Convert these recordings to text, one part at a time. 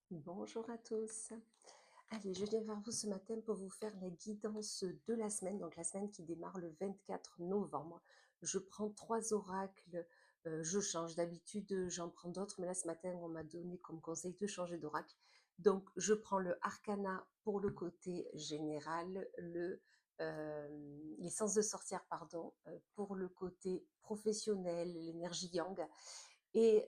Bonjour à tous. Allez, je viens vers vous ce matin pour vous faire la guidance de la semaine, donc la semaine qui démarre le 24 novembre. Je prends 3 oracles, je change. D'habitude, j'en prends d'autres, mais là ce matin, on m'a donné comme conseil de changer d'oracle. Donc, je prends le arcana pour le côté général, l'essence de sorcière, pardon, pour le côté professionnel, l'énergie yang, et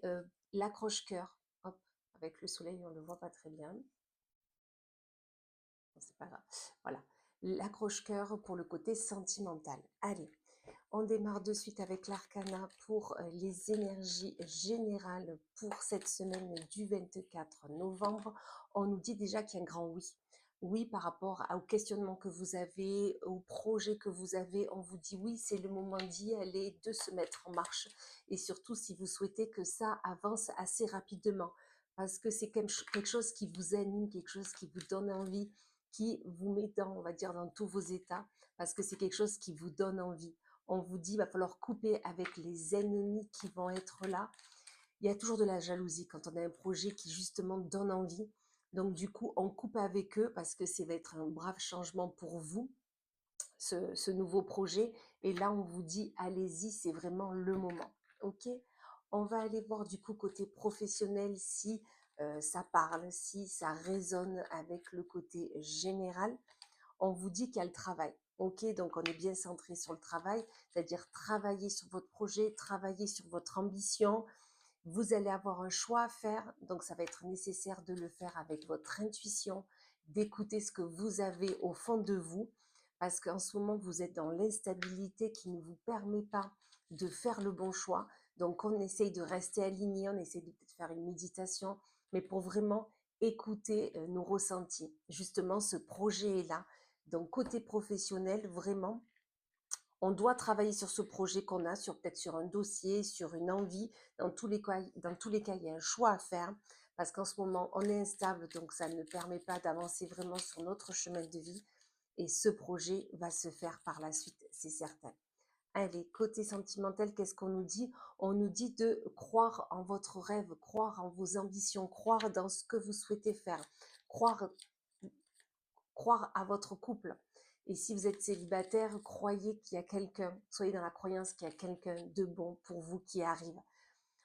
l'accroche-cœur. Hop, avec le soleil, on ne le voit pas très bien. Bon, c'est pas grave. Voilà. L'accroche-cœur pour le côté sentimental. Allez, on démarre de suite avec l'arcana pour les énergies générales pour cette semaine du 24 novembre. On nous dit déjà qu'il y a un grand oui. Oui, par rapport au questionnement que vous avez, au projet que vous avez, on vous dit oui, c'est le moment d'y aller, de se mettre en marche. Et surtout, si vous souhaitez que ça avance assez rapidement, parce que c'est quelque chose qui vous anime, quelque chose qui vous donne envie, qui vous met dans, on va dire, dans tous vos états, parce que c'est quelque chose qui vous donne envie. On vous dit, il va falloir couper avec les ennemis qui vont être là. Il y a toujours de la jalousie quand on a un projet qui justement donne envie. Donc du coup, on coupe avec eux parce que ça va être un brave changement pour vous, ce nouveau projet. Et là, on vous dit, allez-y, c'est vraiment le moment. OK? On va aller voir du coup côté professionnel si ça parle, si ça résonne avec le côté général. On vous dit qu'il y a le travail. OK, donc on est bien centré sur le travail, c'est-à-dire travailler sur votre projet, travailler sur votre ambition. Vous allez avoir un choix à faire, donc ça va être nécessaire de le faire avec votre intuition, d'écouter ce que vous avez au fond de vous, parce qu'en ce moment, vous êtes dans l'instabilité qui ne vous permet pas de faire le bon choix. Donc, on essaye de rester aligné, on essaye de peut-être faire une méditation, mais pour vraiment écouter nos ressentis. Justement, ce projet est là. Donc, côté professionnel, vraiment, on doit travailler sur ce projet qu'on a, peut-être sur un dossier, sur une envie. Dans tous les cas, il y a un choix à faire parce qu'en ce moment, on est instable, donc ça ne permet pas d'avancer vraiment sur notre chemin de vie. Et ce projet va se faire par la suite, c'est certain. Allez, côté sentimental, qu'est-ce qu'on nous dit? On nous dit de croire en votre rêve, croire en vos ambitions, croire dans ce que vous souhaitez faire, croire croire à votre couple. Et si vous êtes célibataire, croyez qu'il y a quelqu'un, soyez dans la croyance qu'il y a quelqu'un de bon pour vous qui arrive.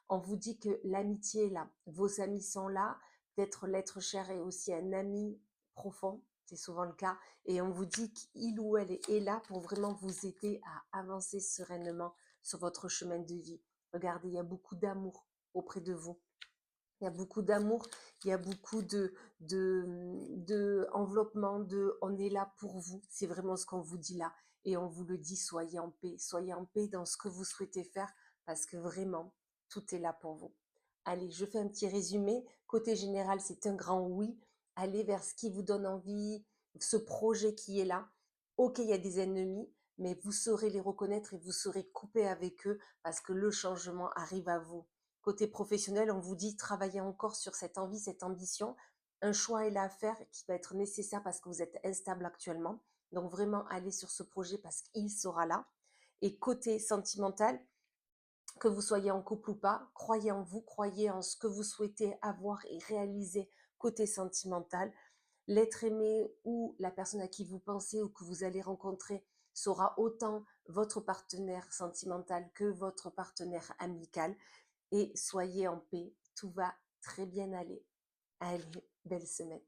On vous dit que l'amitié est là, vos amis sont là, peut-être l'être cher est aussi un ami profond, c'est souvent le cas, et on vous dit qu'il ou elle est là pour vraiment vous aider à avancer sereinement sur votre chemin de vie. Regardez, il y a beaucoup d'amour auprès de vous. Il y a beaucoup d'amour, il y a beaucoup de enveloppement, de on est là pour vous. C'est vraiment ce qu'on vous dit là. Et on vous le dit, soyez en paix dans ce que vous souhaitez faire parce que vraiment, tout est là pour vous. Allez, je fais un petit résumé. Côté général, c'est un grand oui. Allez vers ce qui vous donne envie, ce projet qui est là. Ok, il y a des ennemis, mais vous saurez les reconnaître et vous saurez couper avec eux parce que le changement arrive à vous. Côté professionnel, on vous dit travailler encore sur cette envie, cette ambition. Un choix est là à faire qui va être nécessaire parce que vous êtes instable actuellement. Donc vraiment, allez sur ce projet parce qu'il sera là. Et côté sentimental, que vous soyez en couple ou pas, croyez en vous, croyez en ce que vous souhaitez avoir et réaliser côté sentimental. L'être aimé ou la personne à qui vous pensez ou que vous allez rencontrer sera autant votre partenaire sentimental que votre partenaire amical et soyez en paix, tout va très bien aller. Allez, belle semaine.